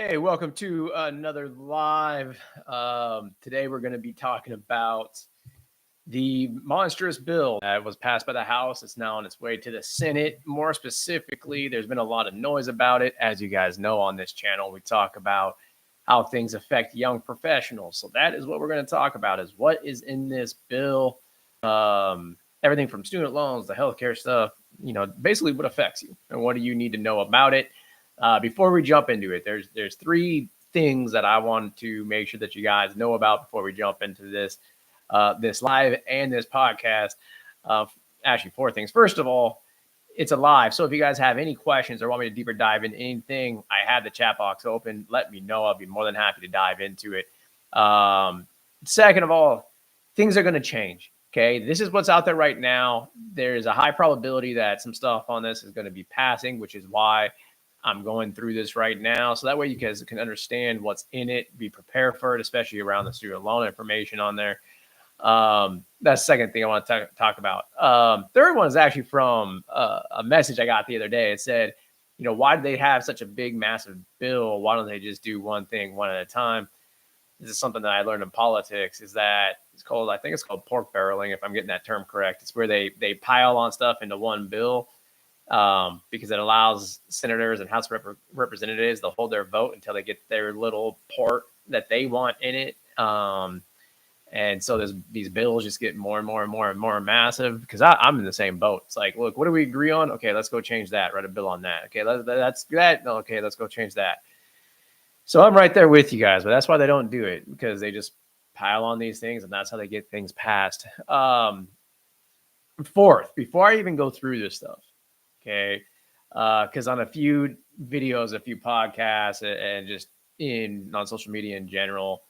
Hey, welcome to another live. Today we're going to be talking about the monstrous bill that was passed by the House. It's now on its way to the Senate. More specifically, there's been a lot of noise about it. As you guys know, on this channel, we talk about how things affect young professionals. So that is what we're going to talk about: is what is in this bill. Everything from student loans, the healthcare stuff. Basically what affects you and what do you need to know about it. Before we jump into it, there's three things that I want to make sure that you guys know about before we jump into this live and this podcast. Actually, four things. First of all, it's a live, so if you guys have any questions or want me to deeper dive into anything, I have the chat box open. Let me know. I'll be more than happy to dive into it. Second of all, things are going to change. Okay, this is what's out there right now. There's a high probability that some stuff on this is going to be passing, which is why I'm going through this right now. So that way you guys can understand what's in it, be prepared for it, especially around the student loan information on there. That's the second thing I want to talk about. Third one is actually from a message I got the other day. It said, why do they have such a big, massive bill? Why don't they just do one thing one at a time? This is something that I learned in politics, is that I think it's called pork barreling, if I'm getting that term correct. It's where they pile on stuff into one bill because it allows senators and House representatives to hold their vote until they get their little part that they want in it. And so these bills just get more and more and more and more massive because I'm in the same boat. It's like, look, what do we agree on? Okay, let's go change that. Write a bill on that. Okay, that's that. No, okay, let's go change that. So I'm right there with you guys, but that's why they don't do it, because they just pile on these things, and that's how they get things passed. Fourth, before I even go through this stuff, okay, because on a few videos, a few podcasts, and just on social media in general,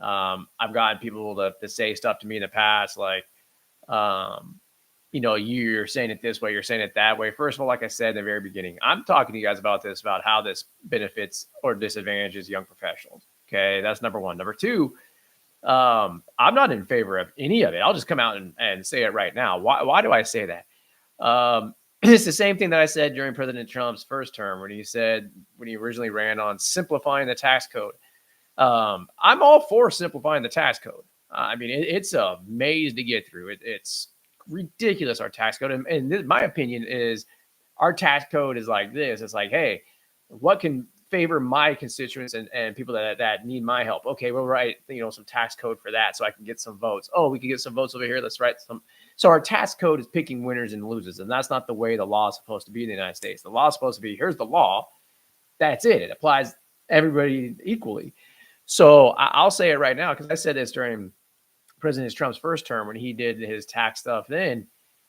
I've gotten people to say stuff to me in the past, like, you're saying it this way, you're saying it that way. First of all, like I said in the very beginning, I'm talking to you guys about how this benefits or disadvantages young professionals. Okay, that's number one. Number two, I'm not in favor of any of it. I'll just come out and say it right now. Why do I say that? It's the same thing that I said during President Trump's first term when he originally ran on simplifying the tax code. I'm all for simplifying the tax code. I mean, it's a maze to get through. It's ridiculous, our tax code. And this, my opinion is, our tax code is like this. It's like, hey, what can favor my constituents and people that need my help? Okay, we'll write some tax code for that so I can get some votes. Oh, we can get some votes over here. Let's write some. So our tax code is picking winners and losers, and that's not the way the law is supposed to be in the United States. The law is supposed to be, here's the law. That's it. It applies everybody equally. So I'll say it right now, because I said this during President Trump's first term when he did his tax stuff. Then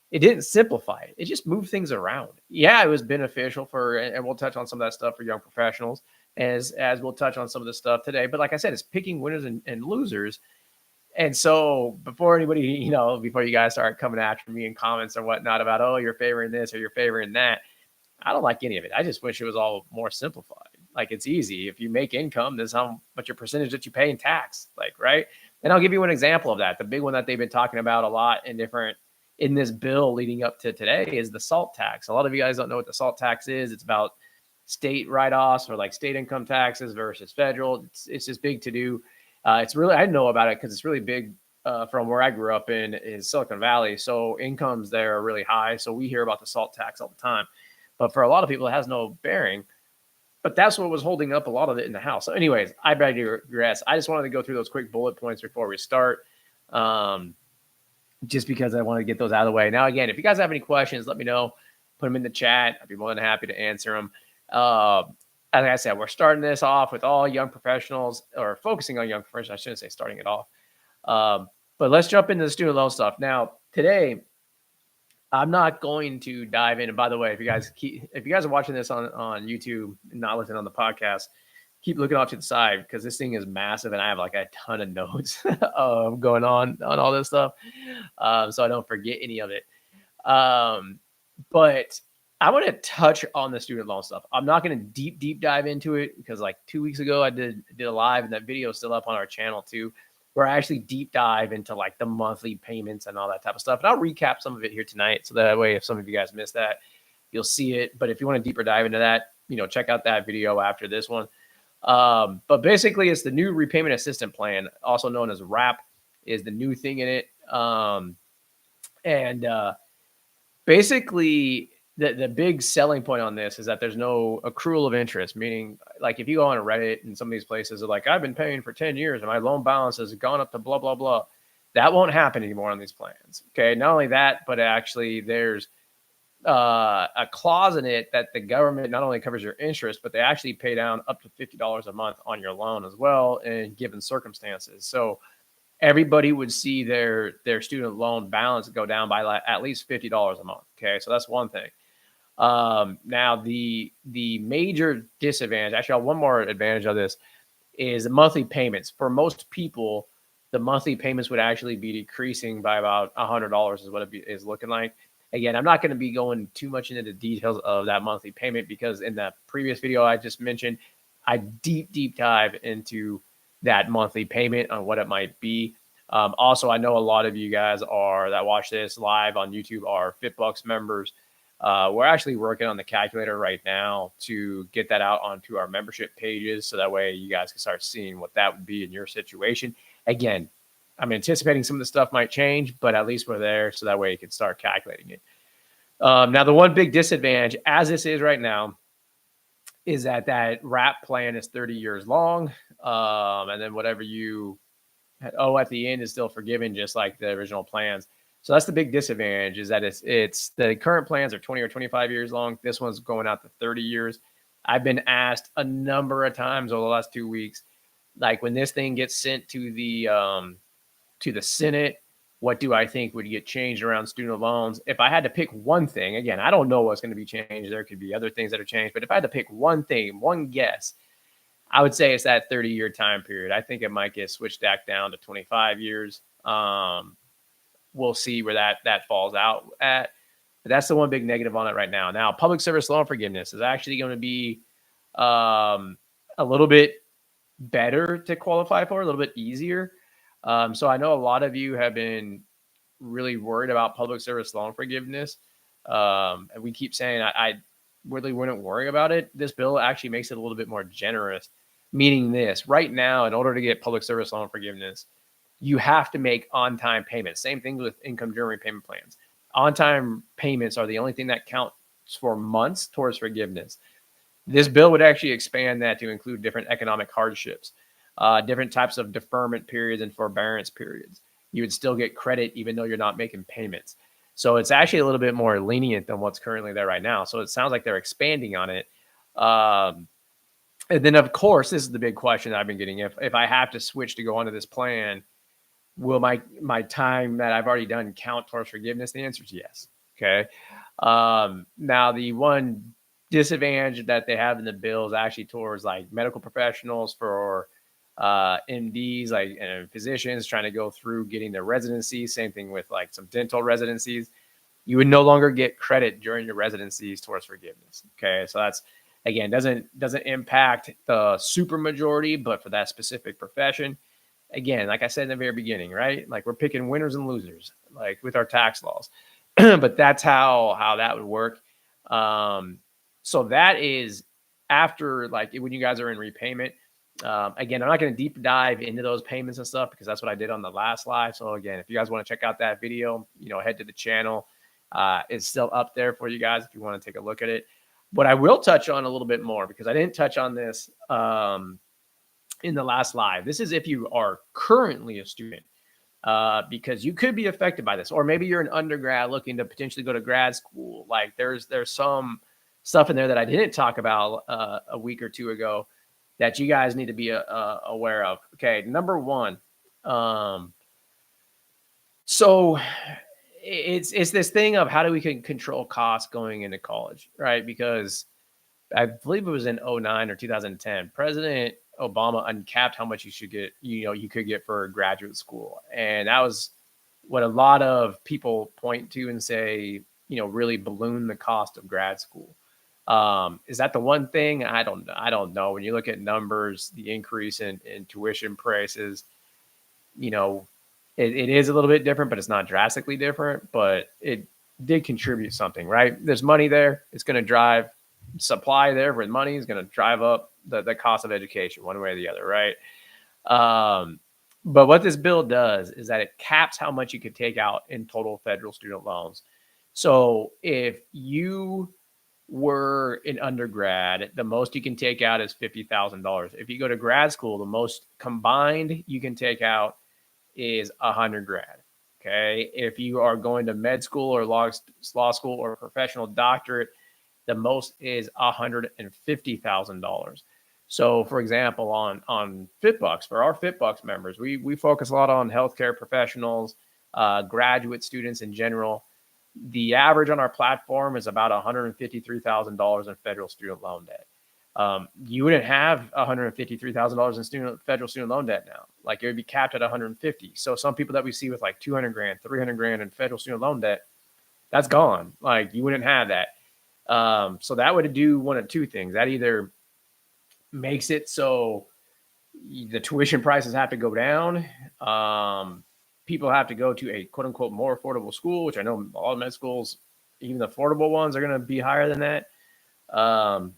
it didn't simplify it. It just moved things around. Yeah, it was beneficial and we'll touch on some of that stuff for young professionals as we'll touch on some of the stuff today. But like I said, it's picking winners and losers. And so before anybody, before you guys start coming after me in comments or whatnot about, oh, you're favoring this or you're favoring that, I don't like any of it. I just wish it was all more simplified. Like, it's easy. If you make income, this is how much your percentage that you pay in tax, right? And I'll give you an example of that. The big one that they've been talking about a lot in this bill leading up to today is the SALT tax. A lot of you guys don't know what the SALT tax is. It's about state write-offs or like state income taxes versus federal. It's just big to do. It's really, I know about it because it's really big from where I grew up in Silicon Valley. So incomes there are really high. So we hear about the SALT tax all the time. But for a lot of people, it has no bearing. But that's what was holding up a lot of it in the House. So anyways, I digress. I just wanted to go through those quick bullet points before we start, just because I want to get those out of the way. Now, again, if you guys have any questions, let me know. Put them in the chat. I'd be more than happy to answer them. As I said, we're starting this off with all young professionals, or focusing on young professionals. I shouldn't say starting it off. But let's jump into the student loan stuff. Now, today, I'm not going to dive in. And by the way, if you guys are watching this on YouTube and not listening on the podcast, keep looking off to the side, because this thing is massive and I have like a ton of notes going on all this stuff. So I don't forget any of it. But I want to touch on the student loan stuff. I'm not going to deep dive into it, because like 2 weeks ago I did a live, and that video is still up on our channel too, where I actually deep dive into like the monthly payments and all that type of stuff. And I'll recap some of it here tonight, so that way if some of you guys missed that, you'll see it. But if you want to deeper dive into that, check out that video after this one. But basically, it's the new repayment assistance plan, also known as RAP, is the new thing in it. And basically, the big selling point on this is that there's no accrual of interest, meaning like if you go on Reddit and some of these places are like, I've been paying for 10 years and my loan balance has gone up to blah, blah, blah. That won't happen anymore on these plans. Okay. Not only that, but actually there's a clause in it that the government not only covers your interest, but they actually pay down up to $50 a month on your loan as well in given circumstances. So everybody would see their student loan balance go down by like at least $50 a month. Okay. So that's one thing. Now the major disadvantage, actually one more advantage of this is the monthly payments. For most people, the monthly payments would actually be decreasing by about $100 is what it is looking like. Again, I'm not going to be going too much into the details of that monthly payment because in the previous video I just mentioned, I deep dive into that monthly payment on what it might be. Also, I know a lot of you guys that watch this live on YouTube are FitBucks members. We're actually working on the calculator right now to get that out onto our membership pages. So that way you guys can start seeing what that would be in your situation. Again, I'm anticipating some of the stuff might change, but at least we're there. So that way you can start calculating it. Now, the one big disadvantage as this is right now is that RAP plan is 30 years long. And then whatever you owe at the end is still forgiven, just like the original plans. So that's the big disadvantage is that it's the current plans are 20 or 25 years long. This one's going out to 30 years. I've been asked a number of times over the last 2 weeks, like when this thing gets sent to the Senate, what do I think would get changed around student loans? If I had to pick one thing, again, I don't know what's going to be changed. There could be other things that are changed, but if I had to pick one thing, one guess, I would say it's that 30-year time period. I think it might get switched back down to 25 years. We'll see where that falls out at. But that's the one big negative on it right now. Now, public service loan forgiveness is actually going to be a little bit better to qualify for, a little bit easier. So I know a lot of you have been really worried about public service loan forgiveness. And we keep saying I really wouldn't worry about it. This bill actually makes it a little bit more generous, meaning this right now, in order to get public service loan forgiveness, you have to make on-time payments. Same thing with income-driven repayment plans. On-time payments are the only thing that counts for months towards forgiveness. This bill would actually expand that to include different economic hardships, different types of deferment periods and forbearance periods. You would still get credit even though you're not making payments. So it's actually a little bit more lenient than what's currently there right now. So it sounds like they're expanding on it. And then, of course, this is the big question I've been getting. If I have to switch to go onto this plan, will my time that I've already done count towards forgiveness? The answer is yes. Okay. Now, the one disadvantage that they have in the bill is actually towards like medical professionals for MDs, like physicians trying to go through getting their residency. Same thing with like some dental residencies. You would no longer get credit during your residencies towards forgiveness. Okay. So that's, again, doesn't impact the super majority, but for that specific profession, again, like I said in the very beginning, right? Like we're picking winners and losers, like with our tax laws, but that's how that would work. So that is after, like when you guys are in repayment. Again, I'm not going to deep dive into those payments and stuff because that's what I did on the last live. So again, if you guys want to check out that video, head to the channel. It's still up there for you guys if you want to take a look at it. But I will touch on a little bit more because I didn't touch on this in the last live. This is if you are currently a student, because you could be affected by this, or maybe you're an undergrad looking to potentially go to grad school. Like there's some stuff in there that I didn't talk about a week or two ago that you guys need to be aware of. Okay, number one, so it's this thing of how do we can control costs going into college, right? Because I believe it was in 2009 or 2010, President Obama uncapped how much you should get, you could get for graduate school. And that was what a lot of people point to and say, really balloon the cost of grad school. Is that the one thing? I don't know. When you look at numbers, the increase in tuition prices, it is a little bit different, but it's not drastically different, but it did contribute something, right? There's money there. It's going to drive supply there with money is going to drive up the cost of education one way or the other, right? Um, but what this bill does is that it caps how much you could take out in total federal student loans. So if you were in undergrad, the most you can take out is $50,000. If you go to grad school, the most combined you can take out is 100 grand. Okay. If you are going to med school or law school or professional doctorate, the most is $150,000. So, for example, on FitBucks, for our FitBucks members, we focus a lot on healthcare professionals, graduate students in general. The average on our platform is about $153,000 in federal student loan debt. You wouldn't have $153,000 in federal student loan debt now. Like, it would be capped at 150. So some people that we see with like 200 grand, 300 grand in federal student loan debt, that's gone. Like, you wouldn't have that. So that would do one of two things. That either makes it so the tuition prices have to go down. People have to go to a quote unquote more affordable school, which I know all med schools, even the affordable ones, are going to be higher than that. Or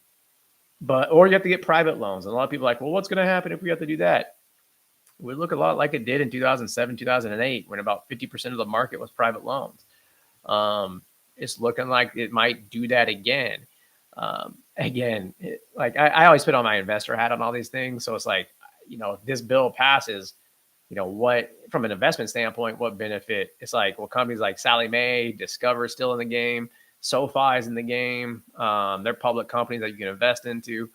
you have to get private loans. And a lot of people are like, well, what's going to happen if we have to do that? It would look a lot like it did in 2007, 2008, when about 50% of the market was private loans. It's looking like it might do that again. Like I always put on my investor hat on all these things. So it's like, if this bill passes, what, from an investment standpoint, what benefit? It's like, well, companies like Sallie Mae, Discover is still in the game. SoFi is in the game. They're public companies that you can invest into.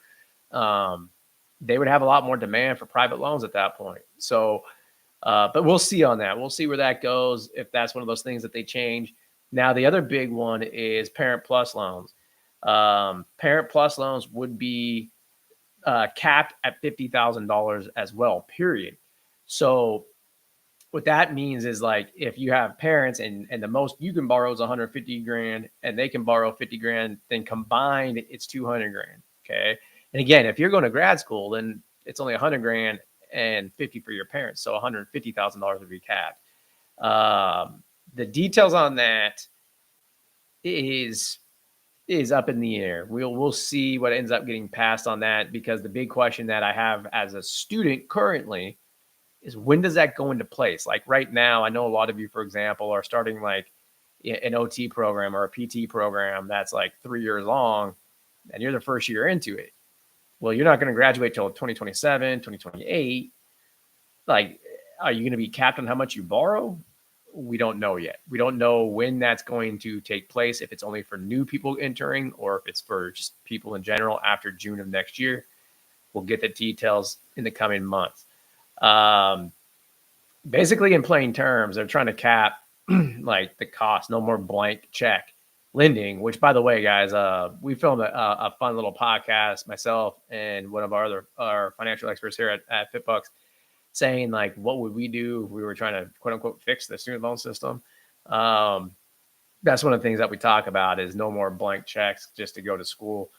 They would have a lot more demand for private loans at that point. So, but we'll see on that. We'll see where that goes, if that's one of those things that they change. Now, the other big one is Parent Plus loans. Parent Plus loans would be capped at $50,000 as well, period. So what that means is, like, if you have parents and the most you can borrow is 150 grand and they can borrow 50 grand, then combined it's 200 grand. Okay. And again, if you're going to grad school, then it's only 100 grand and 50 for your parents. So $150,000 would be capped. The details on that is up in the air. We'll see what ends up getting passed on that, because the big question that I have as a student currently is, when does that go into place? Like right now, I know a lot of you, for example, are starting like an OT program or a PT program that's like 3 years long, and you're the first year into it. Well, you're not going to graduate till 2027, 2028. Like, are you going to be capped on how much you borrow? We don't know yet. We don't know when that's going to take place, if it's only for new people entering or if it's for just people in general after June of next year. We'll get the details in the coming months. Basically, in plain terms, they're trying to cap like the cost, no more blank check lending, which, by the way, guys, we filmed a fun little podcast, myself and one of our financial experts here at FitBucks, saying like, what would we do if we were trying to quote unquote fix the student loan system? That's one of the things that we talk about, is no more blank checks just to go to school.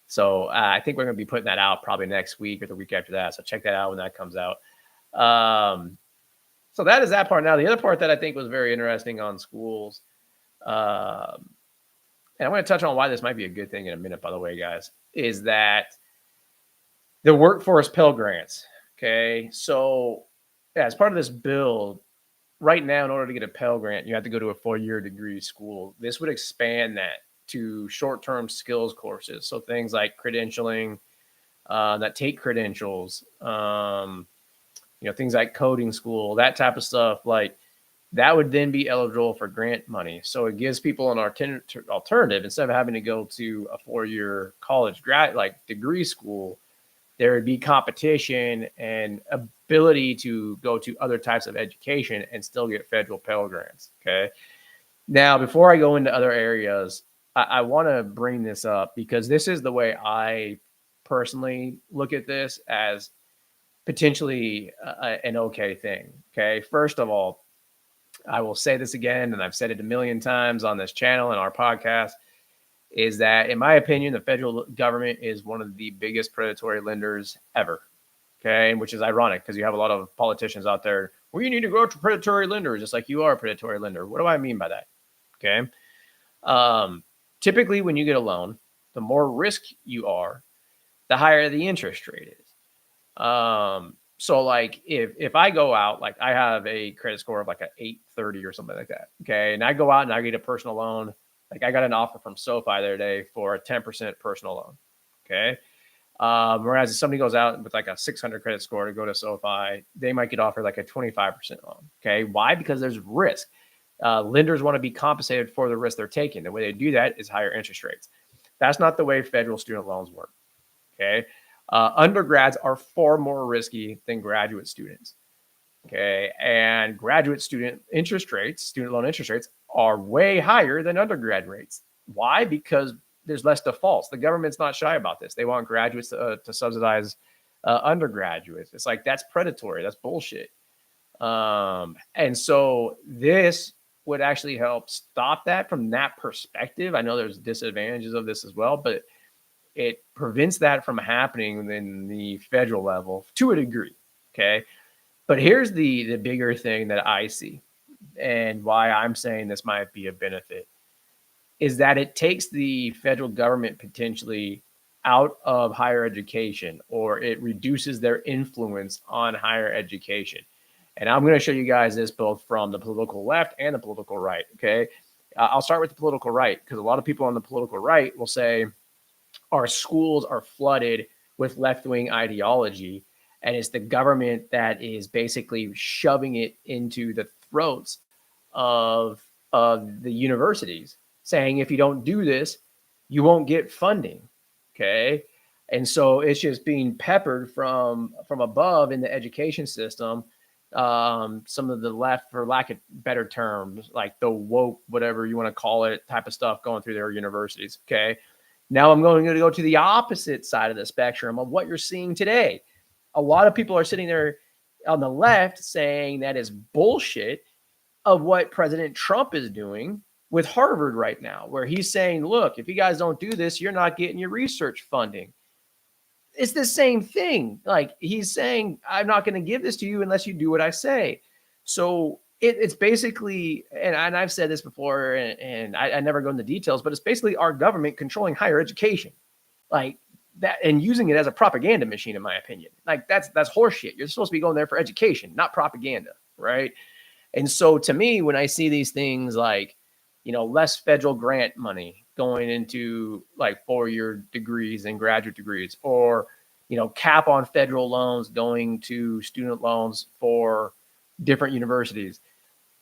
So I think we're going to be putting that out probably next week or the week after that. So check that out when that comes out. So that is that part. Now, the other part that I think was very interesting on schools, and I'm going to touch on why this might be a good thing in a minute, by the way, guys, is that the workforce Pell grants. Okay. So as part of this bill, right now, in order to get a Pell grant, you have to go to a 4-year degree school. This would expand that to short-term skills courses. So things like credentialing, that take credentials, things like coding school, that type of stuff, like that would then be eligible for grant money. So it gives people an alternative. Instead of having to go to a 4-year college degree school, there would be competition and ability to go to other types of education and still get federal Pell grants. Okay. Now, before I go into other areas, I want to bring this up because this is the way I personally look at this, as potentially an okay thing. Okay. First of all, I will say this again, and I've said it a million times on this channel and our podcast, is that, in my opinion, the federal government is one of the biggest predatory lenders ever. Okay. And which is ironic, because you have a lot of politicians out there, well, you need to go to predatory lenders, just like you are a predatory lender. What do I mean by that? Okay. Typically, when you get a loan, the more risk you are, the higher the interest rate is. So like if I go out, like I have a credit score of like a 830 or something like that. Okay. And I go out and I get a personal loan. Like I got an offer from SoFi the other day for a 10% personal loan. Okay. Whereas if somebody goes out with like a 600 credit score to go to SoFi, they might get offered like a 25% loan. Okay. Why? Because there's risk. Lenders want to be compensated for the risk they're taking. The way they do that is higher interest rates. That's not the way federal student loans work. Okay. Undergrads are far more risky than graduate students. Okay. And graduate student interest rates, student loan interest rates are way higher than undergrad rates. Why? Because there's less defaults. The government's not shy about this. They want graduates to subsidize undergraduates. It's like, that's predatory. That's bullshit. And so this would actually help stop that from that perspective. I know there's disadvantages of this as well, but it prevents that from happening in the federal level to a degree. Okay. But here's the bigger thing that I see and why I'm saying this might be a benefit is that it takes the federal government potentially out of higher education, or it reduces their influence on higher education. And I'm going to show you guys this both from the political left and the political right. Okay. I'll start with the political right, because a lot of people on the political right will say our schools are flooded with left-wing ideology, and it's the government that is basically shoving it into the throats of the universities, saying if you don't do this, you won't get funding. Okay. And so it's just being peppered from above in the education system. Some of the left, for lack of better terms, like the woke, whatever you want to call it, type of stuff going through their universities. Okay. Now I'm going to go to the opposite side of the spectrum of what you're seeing today. A lot of people are sitting there on the left saying that is bullshit of what President Trump is doing with Harvard right now, where he's saying, look, if you guys don't do this, you're not getting your research funding. It's the same thing. Like he's saying, I'm not going to give this to you unless you do what I say. So it's basically, and I've said this before, and I never go into details, but it's basically our government controlling higher education, like that, and using it as a propaganda machine, in my opinion. Like that's horseshit. You're supposed to be going there for education, not propaganda, right? And so to me, when I see these things like, less federal grant money going into like 4-year degrees and graduate degrees, or, cap on federal loans going to student loans for different universities,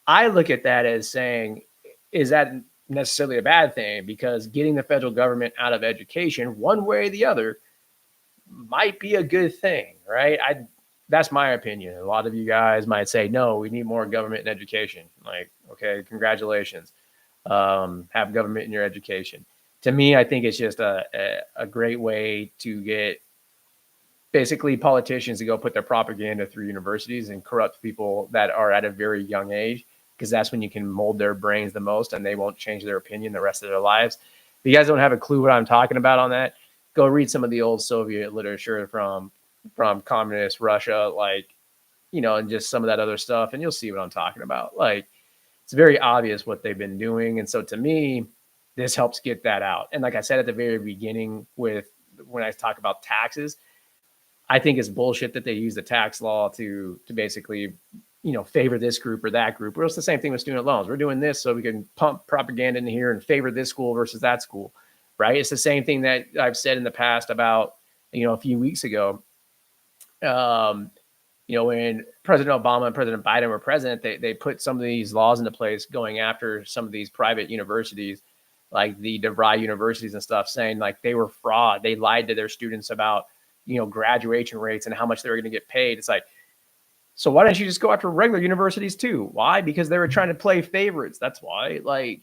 I look at that as saying, is that necessarily a bad thing? Because getting the federal government out of education, one way or the other, might be a good thing, right? That's my opinion. A lot of you guys might say, no, we need more government in education. Like, okay, congratulations. Have government in your education. To me, I think it's just a great way to get basically politicians to go put their propaganda through universities and corrupt people that are at a very young age, because that's when you can mold their brains the most and they won't change their opinion the rest of their lives. If you guys don't have a clue what I'm talking about on that, go read some of the old Soviet literature from communist Russia, like, and just some of that other stuff, and you'll see what I'm talking about. Like, it's very obvious what they've been doing. And so to me, this helps get that out. And like I said at the very beginning, when I talk about taxes, I think it's bullshit that they use the tax law to basically, favor this group or that group. Or it's the same thing with student loans. We're doing this so we can pump propaganda in here and favor this school versus that school, right? It's the same thing that I've said in the past about, a few weeks ago, when President Obama and President Biden were president, they put some of these laws into place going after some of these private universities, like the DeVry universities and stuff, saying like they were fraud. They lied to their students about, graduation rates and how much they were going to get paid. It's like, so why don't you just go after regular universities too? Why? Because they were trying to play favorites. That's why. Like,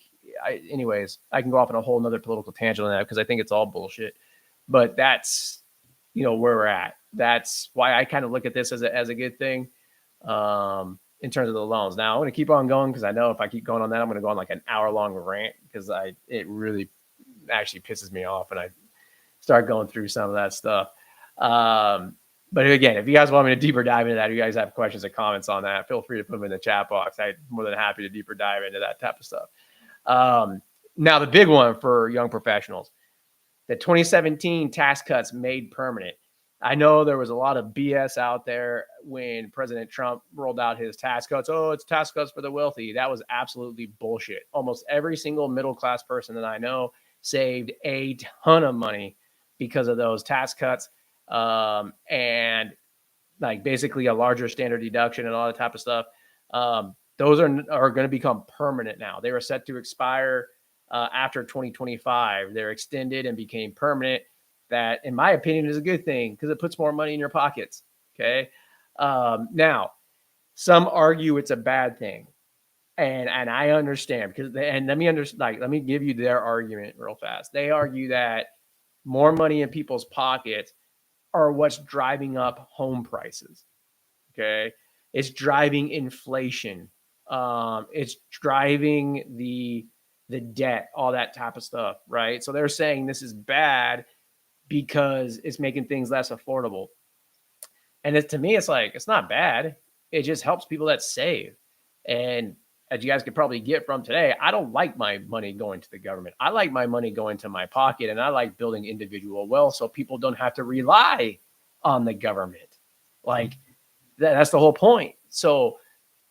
anyways, I can go off on a whole nother political tangent on that because I think it's all bullshit. But that's, where we're at. That's why I kind of look at this as a good thing in terms of the loans. Now I'm going to keep on going because I know if I keep going on that, I'm going to go on like an hour-long rant because it really actually pisses me off when I start going through some of that stuff. But again, if you guys want me to deeper dive into that, if you guys have questions or comments on that, feel free to put them in the chat box. I'm more than happy to deeper dive into that type of stuff. Now, the big one for young professionals, The 2017 tax cuts made permanent. I know there was a lot of BS out there when President Trump rolled out his tax cuts. Oh, it's tax cuts for the wealthy. That was absolutely bullshit. Almost every single middle class person that I know saved a ton of money because of those tax cuts, and like basically a larger standard deduction and all that type of stuff. Those are going to become permanent now. They were set to expire after 2025. They're extended and became permanent. That, in my opinion, is a good thing because it puts more money in your pockets. Okay. Now, some argue it's a bad thing, and I understand because and let me give you their argument real fast. They argue that more money in people's pockets are what's driving up home prices. Okay. It's driving inflation. It's driving the debt, all that type of stuff, right? So they're saying this is bad because it's making things less affordable. And to me, it's like, it's not bad. It just helps people that save. And as you guys could probably get from today, I don't like my money going to the government. I like my money going to my pocket, and I like building individual wealth so people don't have to rely on the government. Like that's the whole point. So,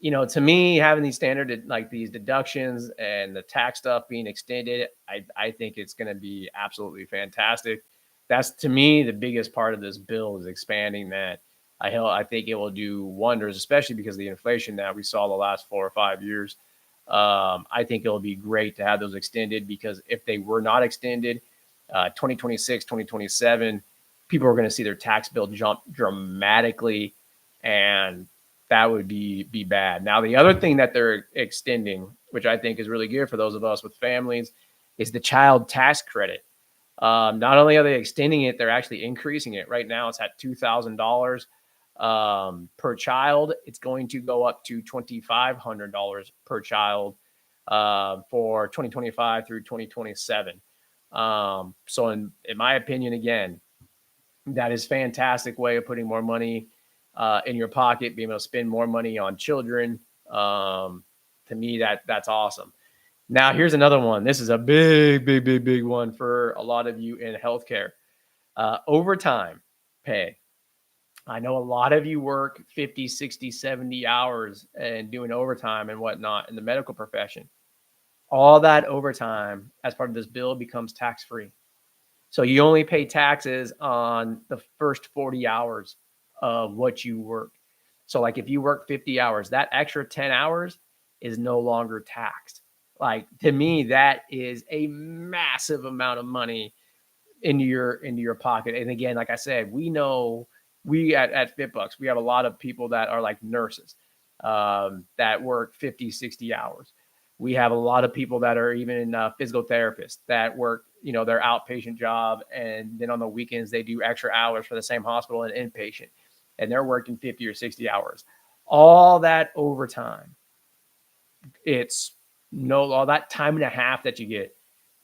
to me, having these standard, like these deductions and the tax stuff being extended, I think it's going to be absolutely fantastic. That's, to me, the biggest part of this bill is expanding that. I think it will do wonders, especially because of the inflation that we saw the last 4 or 5 years. I think it'll be great to have those extended, because if they were not extended, 2026, 2027, people are going to see their tax bill jump dramatically, and that would be bad. Now, the other thing that they're extending, which I think is really good for those of us with families, is the child tax credit. Not only are they extending it, they're actually increasing it. Right now, it's at $2,000 per child. It's going to go up to $2,500 per child for 2025 through 2027. So in my opinion, again, that is a fantastic way of putting more money in your pocket, being able to spend more money on children. To me, that's awesome. Now, here's another one. This is a big one for a lot of you in healthcare. Overtime pay. I know a lot of you work 50, 60, 70 hours and doing overtime and whatnot in the medical profession. All that overtime as part of this bill becomes tax-free. So you only pay taxes on the first 40 hours of what you work. So like if you work 50 hours, that extra 10 hours is no longer taxed. Like, to me, that is a massive amount of money into your pocket. And again, like I said, we at FitBucks, we have a lot of people that are like nurses that work 50, 60 hours. We have a lot of people that are even physical therapists that work, their outpatient job, and then on the weekends they do extra hours for the same hospital and inpatient, and they're working 50 or 60 hours. All that overtime, all that time and a half that you get,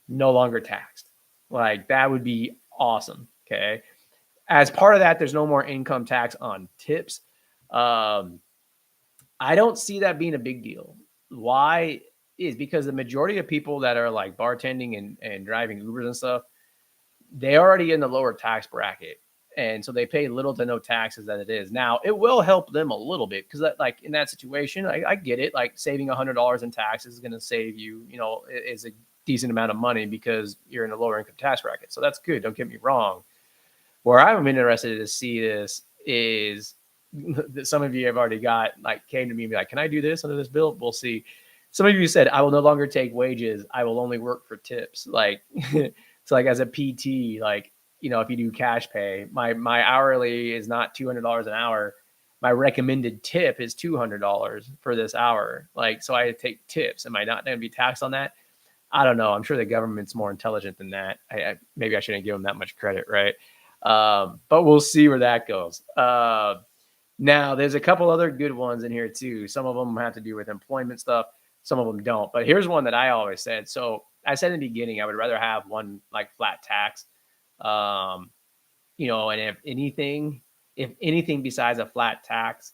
no longer taxed. Like, that would be awesome. Okay. As part of that, there's no more income tax on tips. I don't see that being a big deal. Why? Is because the majority of people that are like bartending and driving Ubers and stuff, they're already in the lower tax bracket. And so they pay little to no taxes as it is. Now, it will help them a little bit because, like, in that situation, I get it. Like, saving $100 in taxes is going to save you, is a decent amount of money because you're in a lower income tax bracket. So that's good. Don't get me wrong. Where I'm interested to see this is that some of you have already came to me and be like, can I do this under this bill? We'll see. Some of you said, I will no longer take wages. I will only work for tips. Like, so like as a PT, like, if you do cash pay, my hourly is not $200 an hour. My recommended tip is $200 for this hour. Like, so I take tips. Am I not going to be taxed on that? I don't know. I'm sure the government's more intelligent than that. Maybe I shouldn't give them that much credit, right? But we'll see where that goes. Now, there's a couple other good ones in here too. Some of them have to do with employment stuff. Some of them don't. But here's one that I always said. So I said in the beginning, I would rather have one like flat tax. And if anything besides a flat tax,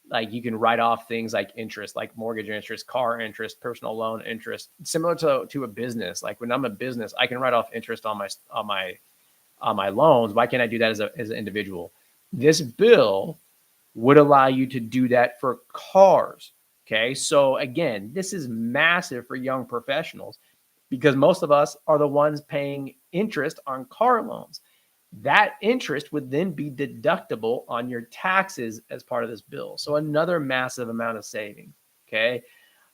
like you can write off things like interest, like mortgage interest, car interest, personal loan interest, similar to a business. Like when I'm a business, I can write off interest on my loans. Why can't I do that as an individual? This bill would allow you to do that for cars. Okay. So again, this is massive for young professionals because most of us are the ones paying interest on car loans. That interest would then be deductible on your taxes as part of this bill. So another massive amount of savings. Okay.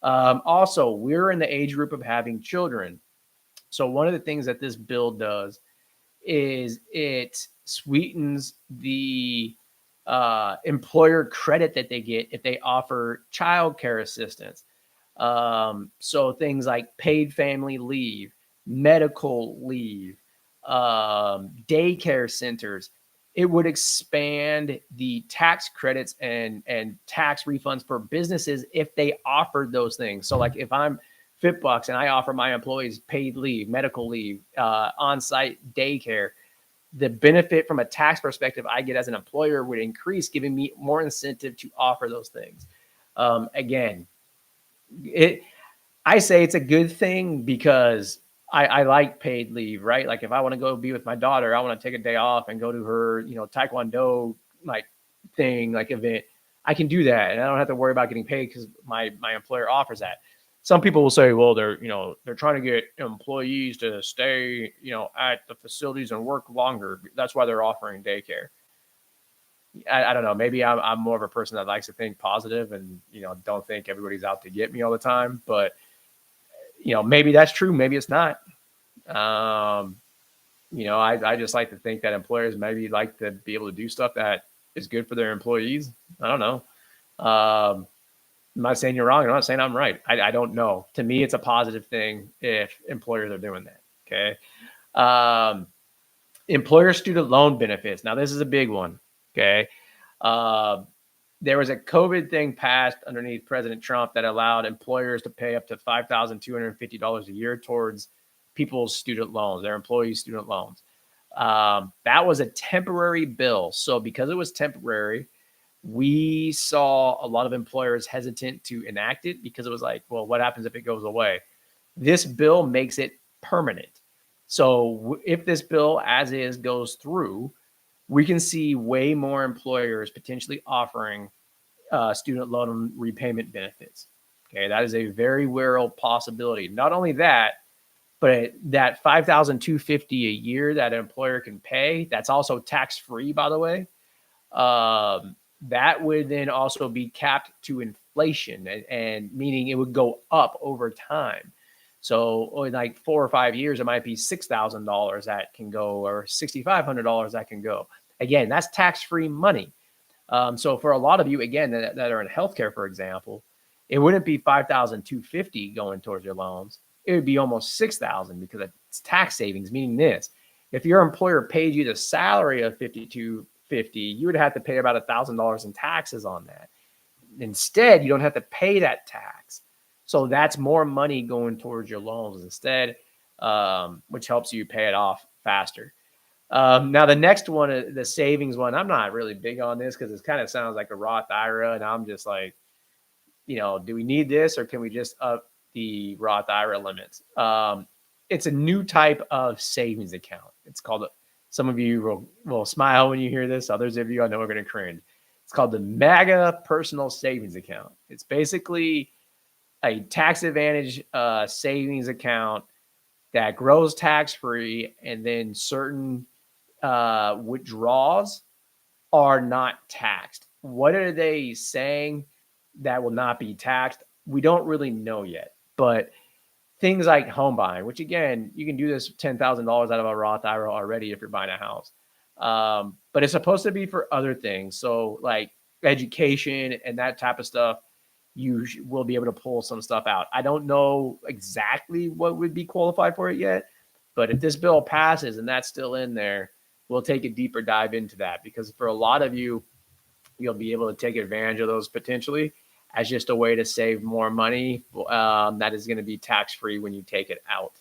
Also, we're in the age group of having children. So one of the things that this bill does is it sweetens the employer credit that they get if they offer childcare assistance. So things like paid family leave, medical leave, daycare centers. It would expand the tax credits and tax refunds for businesses if they offered those things. So like if I'm FitBucks and I offer my employees paid leave, medical leave, on-site daycare, the benefit from a tax perspective I get as an employer would increase, giving me more incentive to offer those things. Again, I say it's a good thing because I like paid leave, right? Like if I want to go be with my daughter, I want to take a day off and go to her, Taekwondo like thing, like event. I can do that, and I don't have to worry about getting paid because my employer offers that. Some people will say, well, they're trying to get employees to stay, at the facilities and work longer. That's why they're offering daycare. I don't know. Maybe I'm more of a person that likes to think positive and, don't think everybody's out to get me all the time. But, maybe that's true. Maybe it's not. I just like to think that employers maybe like to be able to do stuff that is good for their employees. I don't know. I'm not saying you're wrong. I'm not saying I'm right. I don't know. To me, it's a positive thing if employers are doing that. Okay. Employer student loan benefits. Now, this is a big one. Okay. There was a COVID thing passed underneath President Trump that allowed employers to pay up to $5,250 a year towards people's student loans, their employees' student loans. That was a temporary bill. So because it was temporary, we saw a lot of employers hesitant to enact it because it was like, well, what happens if it goes away? This bill makes it permanent. So if this bill as is goes through, we can see way more employers potentially offering student loan repayment benefits. Okay, that is a very real possibility. Not only that, but that $5,250 a year that an employer can pay, that's also tax-free, by the way. That would then also be capped to inflation, and meaning it would go up over time. So in like 4 or 5 years, it might be $6,000 that can go, or $6,500 that can go. Again, that's tax-free money. So for a lot of you, again, that are in healthcare, for example, it wouldn't be $5,250 going towards your loans. It would be almost $6,000 because it's tax savings. Meaning this: if your employer paid you the salary of $5,250, you would have to pay about $1,000 in taxes on that. Instead, you don't have to pay that tax. So that's more money going towards your loans instead, which helps you pay it off faster. Now, the next one, the savings one, I'm not really big on this because it kind of sounds like a Roth IRA. And I'm just like, do we need this, or can we just up the Roth IRA limits? It's a new type of savings account. It's called, some of you will smile when you hear this. Others of you, I know, are going to cringe. It's called the MAGA Personal Savings Account. It's basically a tax advantage savings account that grows tax-free, and then certain withdrawals are not taxed. What are they saying that will not be taxed? We don't really know yet, but things like home buying, which again, you can do this $10,000 out of a Roth IRA already if you're buying a house. But it's supposed to be for other things. So like education and that type of stuff, you will be able to pull some stuff out. I don't know exactly what would be qualified for it yet, but if this bill passes and that's still in there, we'll take a deeper dive into that, because for a lot of you, you'll be able to take advantage of those potentially as just a way to save more money that is going to be tax-free when you take it out.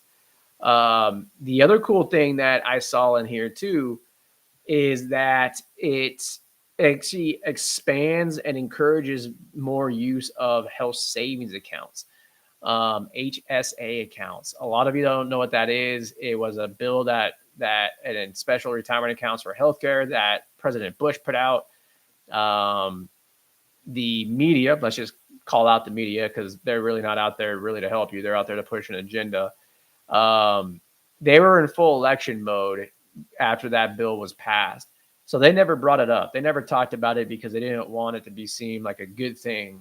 The other cool thing that I saw in here too is that it actually expands and encourages more use of health savings accounts, HSA accounts. A lot of you don't know what that is. It was a bill that and special retirement accounts for healthcare that President Bush put out. The media, let's just call out the media because they're really not out there really to help you. They're out there to push an agenda. They were in full election mode after that bill was passed. So they never brought it up. They never talked about it because they didn't want it to be seen like a good thing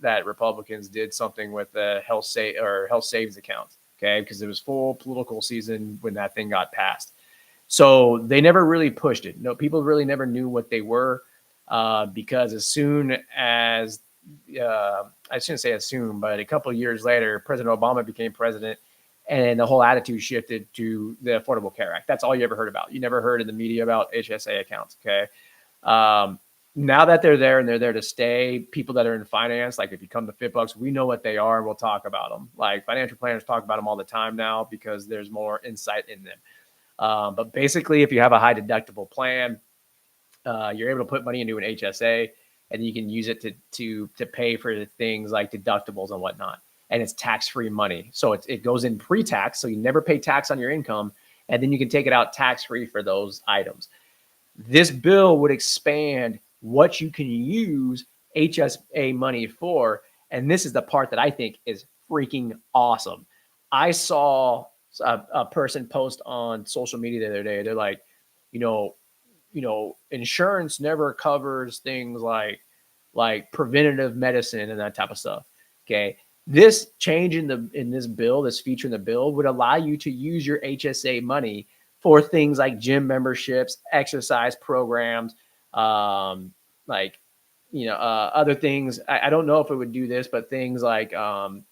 that Republicans did something with the health savings accounts. Okay, because it was full political season when that thing got passed. So they never really pushed it. No, people really never knew what they were because as soon as I shouldn't say as soon, but a couple of years later, President Obama became president, and the whole attitude shifted to the Affordable Care Act. That's all you ever heard about. You never heard in the media about HSA accounts. Okay. Now that they're there and they're there to stay, people that are in finance, like if you come to FitBucks, we know what they are and we'll talk about them. Like financial planners talk about them all the time now because there's more insight in them. But basically, if you have a high deductible plan, you're able to put money into an HSA and you can use it to pay for the things like deductibles and whatnot. And it's tax-free money. So it goes in pre-tax, so you never pay tax on your income, and then you can take it out tax-free for those items. This bill would expand what you can use HSA money for, and this is the part that I think is freaking awesome. I saw a person post on social media the other day. They're like, insurance never covers things like preventative medicine and that type of stuff. Okay. This change in this bill, this feature in the bill would allow you to use your HSA money for things like gym memberships, exercise programs, other things. I don't know if it would do this, but things like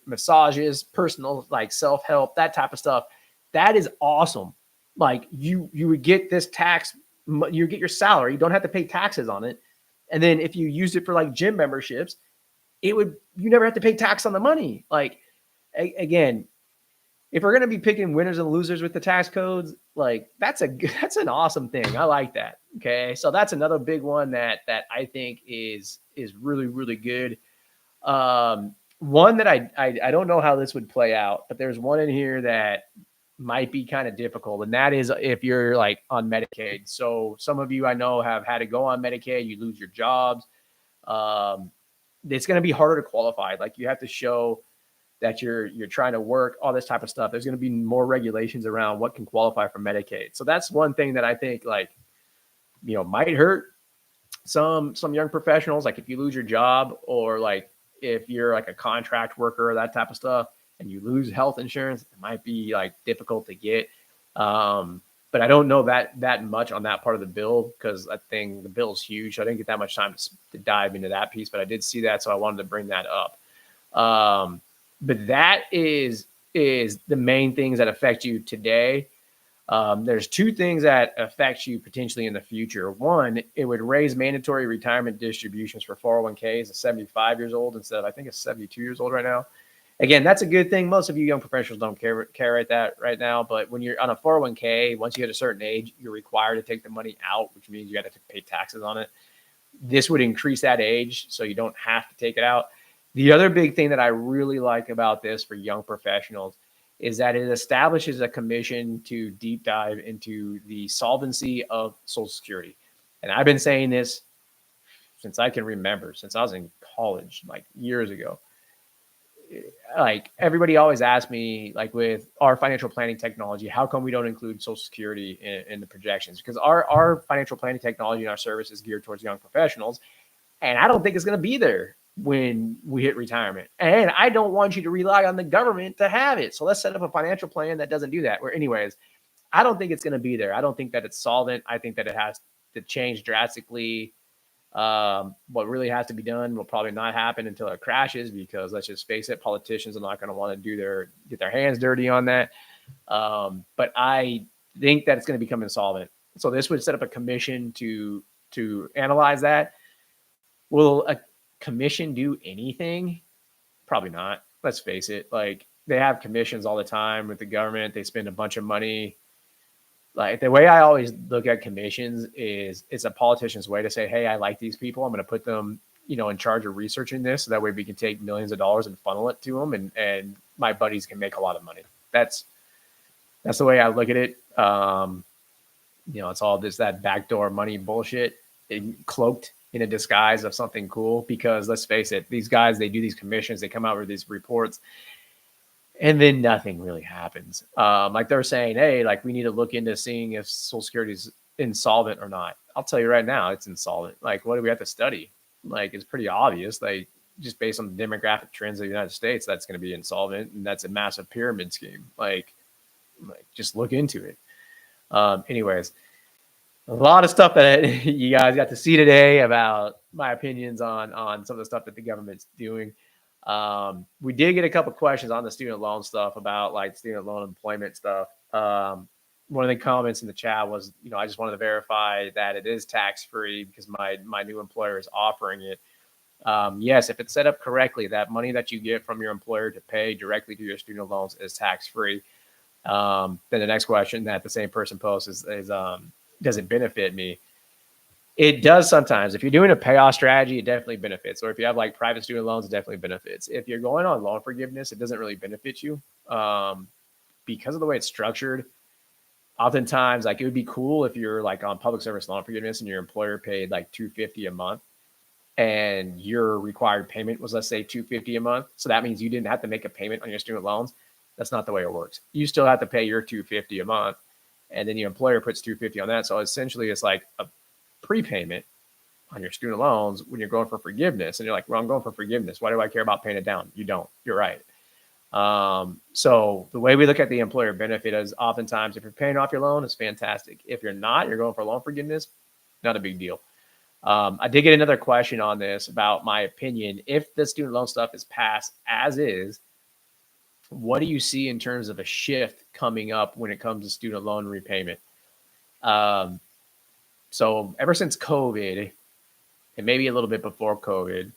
massages, personal, like self-help, that type of stuff. That is awesome. Like you would get this tax, you get your salary. You don't have to pay taxes on it. And then if you use it for like gym memberships, you never have to pay tax on the money. Like, again, if we're going to be picking winners and losers with the tax codes, like that's an awesome thing. I like that. Okay. So that's another big one that I think is really, really good. One that I don't know how this would play out, but there's one in here that might be kind of difficult. And that is if you're like on Medicaid. So some of you I know have had to go on Medicaid, you lose your jobs. It's going to be harder to qualify. Like you have to show that you're trying to work, all this type of stuff. There's going to be more regulations around what can qualify for Medicaid. So that's one thing that I think might hurt some young professionals. Like if you lose your job or like if you're like a contract worker or that type of stuff and you lose health insurance, it might be like difficult to get. But I don't know that much on that part of the bill because I think the bill is huge. So I didn't get that much time to dive into that piece, but I did see that. So I wanted to bring that up. But that is the main things that affect you today. There's two things that affect you potentially in the future. One, it would raise mandatory retirement distributions for 401ks at 75 years old instead of, I think it's 72 years old right now. Again, that's a good thing. Most of you young professionals don't care at that right now. But when you're on a 401k, once you hit a certain age, you're required to take the money out, which means you got to pay taxes on it. This would increase that age so you don't have to take it out. The other big thing that I really like about this for young professionals is that it establishes a commission to deep dive into the solvency of Social Security. And I've been saying this since I can remember, since I was in college, like years ago. Like everybody always asks me, like with our financial planning technology, how come we don't include Social Security in the projections? Because our financial planning technology and our service is geared towards young professionals. And I don't think it's going to be there when we hit retirement. And I don't want you to rely on the government to have it. So let's set up a financial plan that doesn't do that. Where anyways, I don't think it's going to be there. I don't think that it's solvent. I think that it has to change drastically. What really has to be done will probably not happen until it crashes because let's just face it, politicians are not going to want to get their hands dirty on that. But I think that it's going to become insolvent. So this would set up a commission to analyze that. Will a commission do anything? Probably not. Let's face it. Like they have commissions all the time with the government. They spend a bunch of money. Like the way I always look at commissions is it's a politician's way to say, hey, I like these people. I'm going to put them, in charge of researching this. So that way we can take millions of dollars and funnel it to them, and my buddies can make a lot of money. That's the way I look at it. It's all that backdoor money bullshit cloaked in a disguise of something cool, because let's face it, these guys, they do these commissions, they come out with these reports, and then nothing really happens. Like they're saying, hey, like we need to look into seeing if Social Security is insolvent or not. I'll tell you right now, it's insolvent. Like, what do we have to study? Like, it's pretty obvious. Like, just based on the demographic trends of the United States, that's going to be insolvent, and that's a massive pyramid scheme. Like just look into it. Anyways, a lot of stuff that you guys got to see today about my opinions on some of the stuff that the government's doing. We did get a couple questions on the student loan stuff about like student loan employment stuff. One of the comments in the chat was, I just wanted to verify that it is tax-free because my new employer is offering it. Yes, if it's set up correctly, that money that you get from your employer to pay directly to your student loans is tax-free. Then the next question that the same person posts is does it benefit me? It does sometimes. If you're doing a payoff strategy, it definitely benefits. Or if you have like private student loans, it definitely benefits. If you're going on loan forgiveness, it doesn't really benefit you because of the way it's structured. Oftentimes, like it would be cool if you're like on public service loan forgiveness and your employer paid like $250 a month, and your required payment was, let's say, $250 a month. So that means you didn't have to make a payment on your student loans. That's not the way it works. You still have to pay your $250 a month, and then your employer puts $250 on that. So essentially, it's like a prepayment on your student loans when you're going for forgiveness. And you're like, well, I'm going for forgiveness. Why do I care about paying it down? You don't. You're right. So the way we look at the employer benefit is oftentimes if you're paying off your loan, it's fantastic. If you're not, you're going for loan forgiveness, not a big deal. I did get another question on this about my opinion. If the student loan stuff is passed as is, what do you see in terms of a shift coming up when it comes to student loan repayment? So ever since COVID, and maybe a little bit before COVID,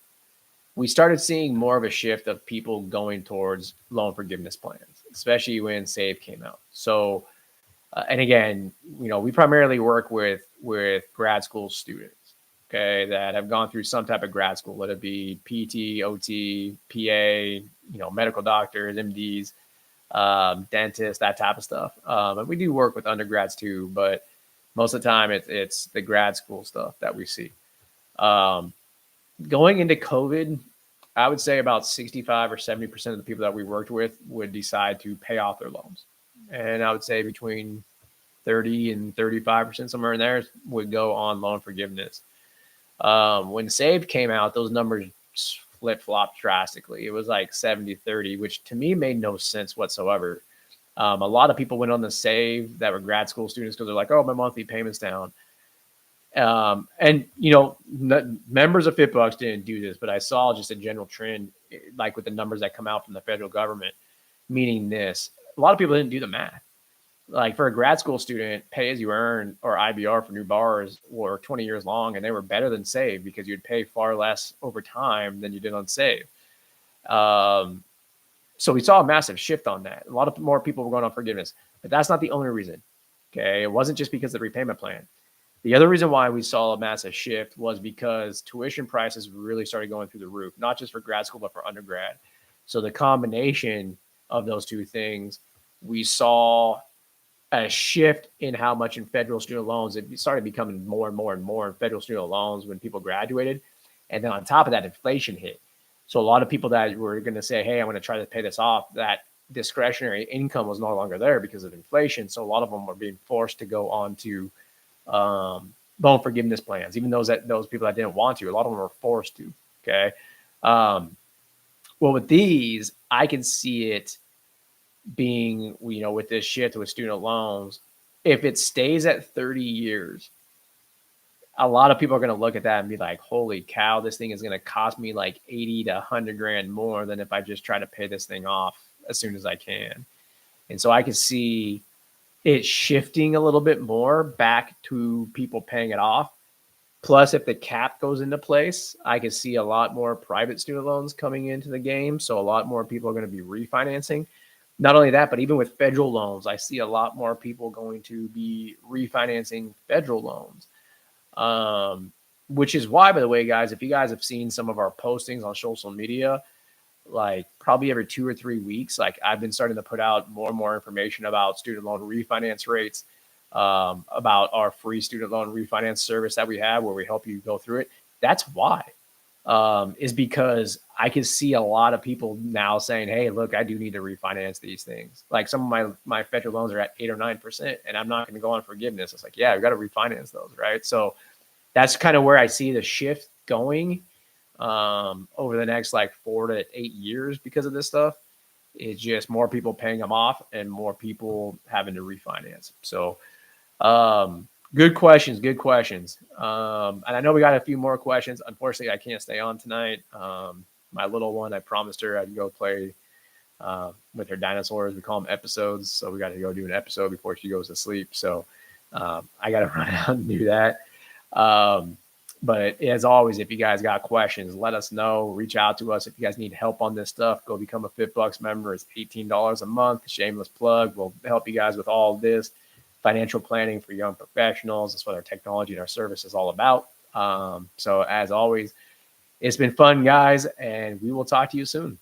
we started seeing more of a shift of people going towards loan forgiveness plans, especially when SAVE came out. So, and again, we primarily work with grad school students, okay, that have gone through some type of grad school, let it be PT, OT, PA, medical doctors, MDs, dentists, that type of stuff. And we do work with undergrads too, but most of the time it's the grad school stuff that we see. Going into COVID, I would say about 65 or 70% of the people that we worked with would decide to pay off their loans. And I would say between 30 and 35%, somewhere in there, would go on loan forgiveness. When SAVE came out, those numbers flip-flopped drastically. It was like 70-30, which to me made no sense whatsoever. A lot of people went on the SAVE that were grad school students because they're like, oh, my monthly payment's down. And members of FitBucks didn't do this, but I saw just a general trend, like with the numbers that come out from the federal government, meaning this. A lot of people didn't do the math. Like for a grad school student, pay as you earn or IBR for new borrowers were 20 years long, and they were better than SAVE because you'd pay far less over time than you did on SAVE. So we saw a massive shift on that. A lot of more people were going on forgiveness, but that's not the only reason. Okay. It wasn't just because of the repayment plan. The other reason why we saw a massive shift was because tuition prices really started going through the roof, not just for grad school, but for undergrad. So the combination of those two things, we saw a shift in how much in federal student loans. It started becoming more and more and more in federal student loans when people graduated. And then on top of that, inflation hit. So a lot of people that were going to say, hey, I'm going to try to pay this off, that discretionary income was no longer there because of inflation. So a lot of them were being forced to go on to loan forgiveness plans, even those people that didn't want to. A lot of them were forced to. Okay. Well, with these, I can see it being, with this shift with student loans, if it stays at 30 years, a lot of people are going to look at that and be like, holy cow, this thing is going to cost me like 80 to 100 grand more than if I just try to pay this thing off as soon as I can. And so I can see it shifting a little bit more back to people paying it off. Plus, if the cap goes into place, I can see a lot more private student loans coming into the game. So a lot more people are going to be refinancing. Not only that, but even with federal loans, I see a lot more people going to be refinancing federal loans. Which is why, by the way, guys, if you guys have seen some of our postings on social media, like probably every 2 or 3 weeks, like I've been starting to put out more and more information about student loan refinance rates, about our free student loan refinance service that we have where we help you go through it. That's why, is because I can see a lot of people now saying, hey, look, I do need to refinance these things. Like some of my federal loans are at 8 or 9%, and I'm not going to go on forgiveness. It's like, yeah, we got to refinance those, right? So that's kind of where I see the shift going, over the next like 4 to 8 years because of this stuff. It's just more people paying them off and more people having to refinance. So, good questions, good questions. And I know we got a few more questions. Unfortunately, I can't stay on tonight. My little one, I promised her I'd go play with her dinosaurs. We call them episodes. So we got to go do an episode before she goes to sleep. So I got to run out and do that. But as always, if you guys got questions, let us know. Reach out to us. If you guys need help on this stuff, go become a FitBucks member. It's $18 a month. Shameless plug. We'll help you guys with all of this financial planning for young professionals. That's what our technology and our service is all about. So as always, it's been fun, guys, and we will talk to you soon.